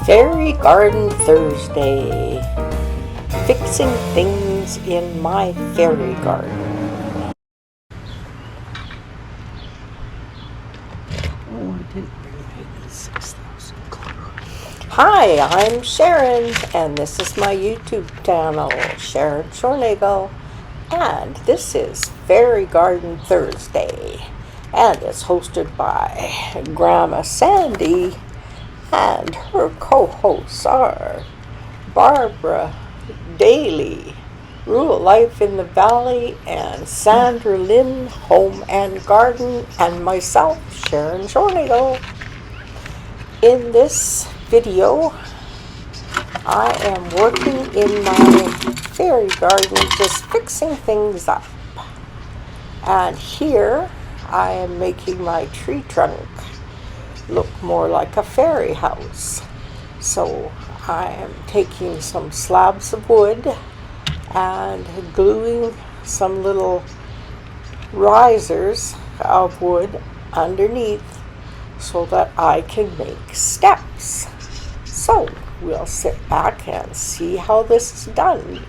Fairy Garden Thursday. Fixing things in my fairy garden. Oh, I didn't bring my 6,000 club. Hi, I'm Sharon, and this is my YouTube channel, Sharon Schornagel, and this is Fairy Garden Thursday, and it's hosted by Grandma Sandy, and her co-hosts are Barbara Daly, Rural Life in the Valley, and Sandra Lynn, Home and Garden, and myself, Sharon Schornagel. In this video, I am working in my fairy garden, just fixing things up. And here, I am making my tree trunk look more like a fairy house. So I am taking some slabs of wood and gluing some little risers of wood underneath so that I can make steps. So we'll sit back and see how this is done.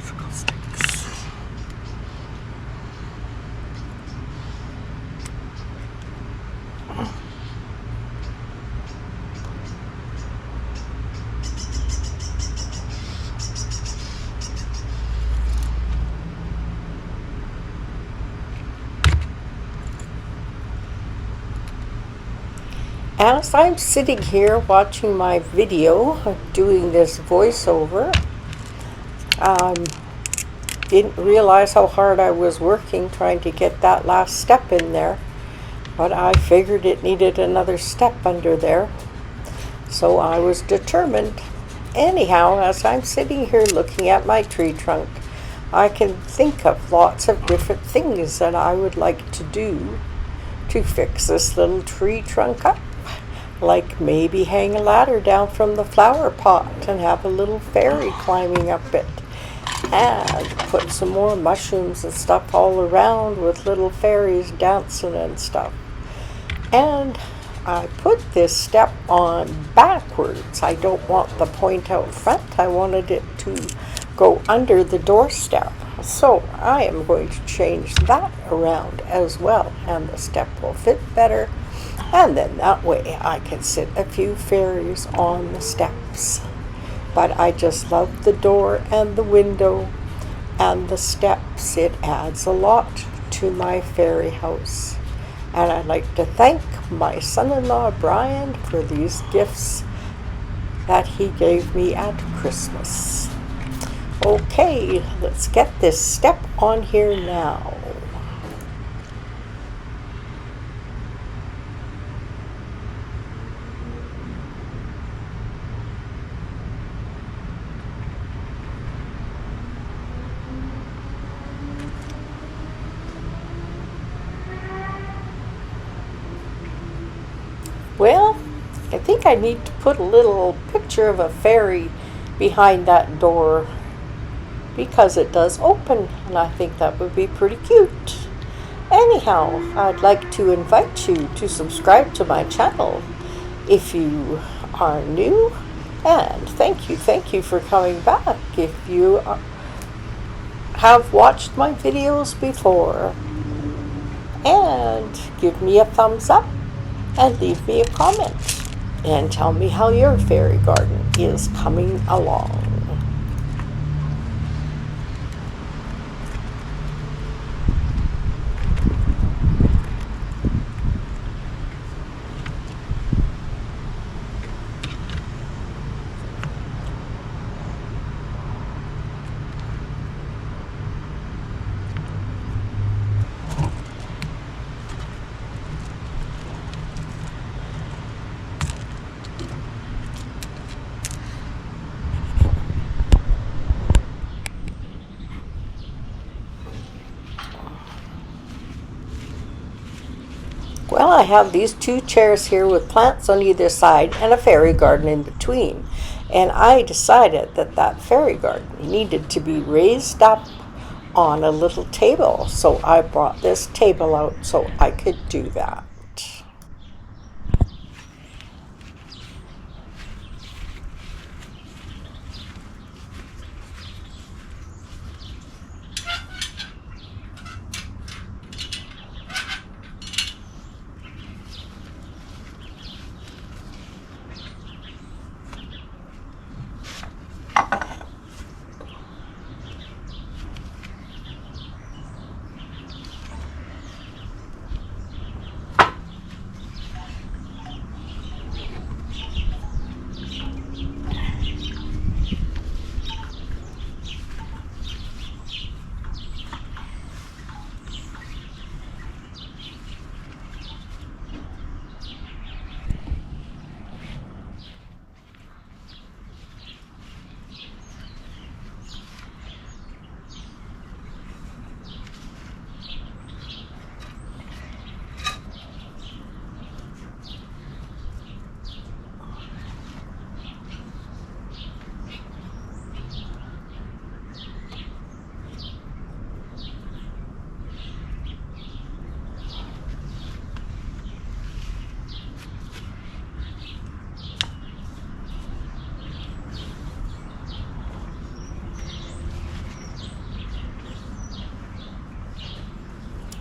popsicle sticks. As I'm sitting here watching my video, doing this voiceover, didn't realize how hard I was working trying to get that last step in there, but I figured it needed another step under there, so I was determined. Anyhow, as I'm sitting here looking at my tree trunk, I can think of lots of different things that I would like to do to fix this little tree trunk up. Like maybe hang a ladder down from the flower pot and have a little fairy climbing up it. And put some more mushrooms and stuff all around with little fairies dancing and stuff. And I put this step on backwards. I don't want the point out front. I wanted it to go under the doorstep. So I am going to change that around as well, and the step will fit better. And then that way I can sit a few fairies on the steps. But I just love the door and the window and the steps. It adds a lot to my fairy house. And I'd like to thank my son-in-law Brian for these gifts that he gave me at Christmas. Okay, let's get this step on here now. Well, I think I need to put a little picture of a fairy behind that door because it does open, and I think that would be pretty cute. Anyhow, I'd like to invite you to subscribe to my channel if you are new, and thank you for coming back if you have watched my videos before, and give me a thumbs up and leave me a comment and tell me how your fairy garden is coming along. Well, I have these two chairs here with plants on either side and a fairy garden in between. And I decided that that fairy garden needed to be raised up on a little table. So I brought this table out so I could do that.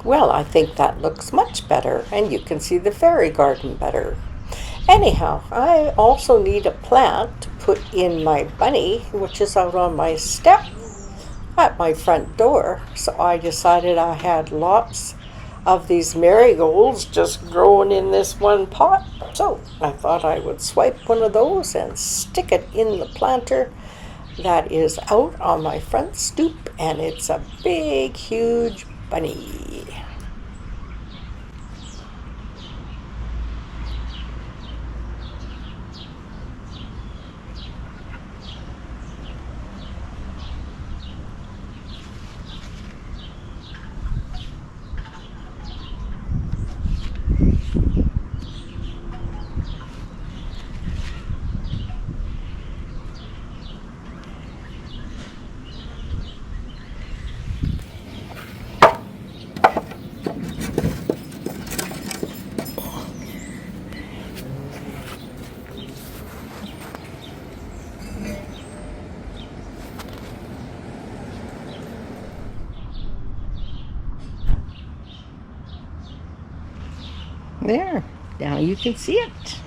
Well, I think that looks much better, and you can see the fairy garden better. Anyhow, I also need a plant to put in my bunny, which is out on my step at my front door. So I decided I had lots of these marigolds just growing in this one pot. So I thought I would swipe one of those and stick it in the planter that is out on my front stoop, and it's a big, huge bunny. There, now you can see it.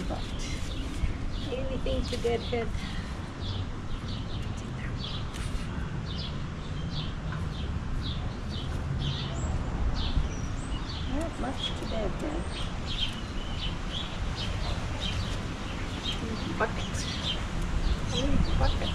But anything to deadhead. Not much to deadhead. Bucket. Bucket.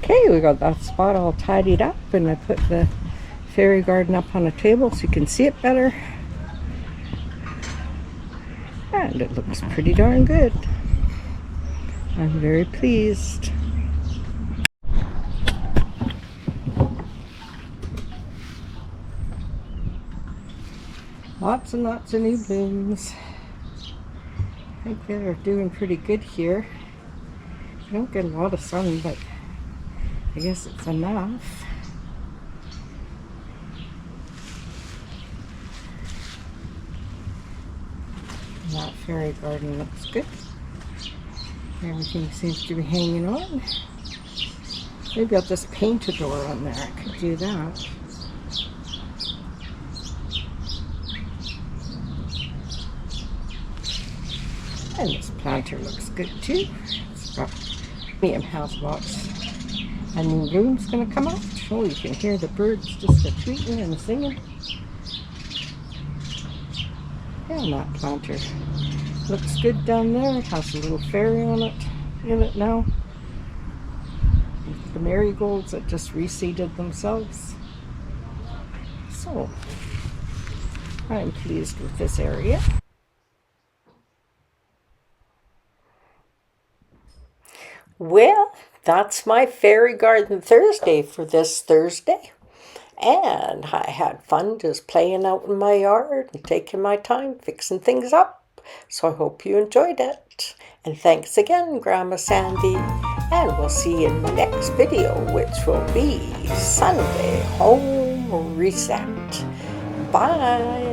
Okay, we got that spot all tidied up, and I put the fairy garden up on a table so you can see it better. And it looks pretty darn good. I'm very pleased. Lots and lots of new blooms. I think they're doing pretty good here. I don't get a lot of sun, but I guess it's enough. And that fairy garden looks good. Everything seems to be hanging on. Maybe I'll just paint a door on there. I could do that. And this planter looks good too. It's got medium house lots. A new room's gonna come out. Oh, you can hear the birds just tweeting and singing. And that planter looks good down there. It has a little fairy on it in it now. The marigolds that just reseeded themselves. So I'm pleased with this area. Well, that's my Fairy Garden Thursday for this Thursday. And I had fun just playing out in my yard and taking my time fixing things up. So I hope you enjoyed it. And thanks again, Grandma Sandy. And we'll see you in the next video, which will be Sunday Home Reset. Bye.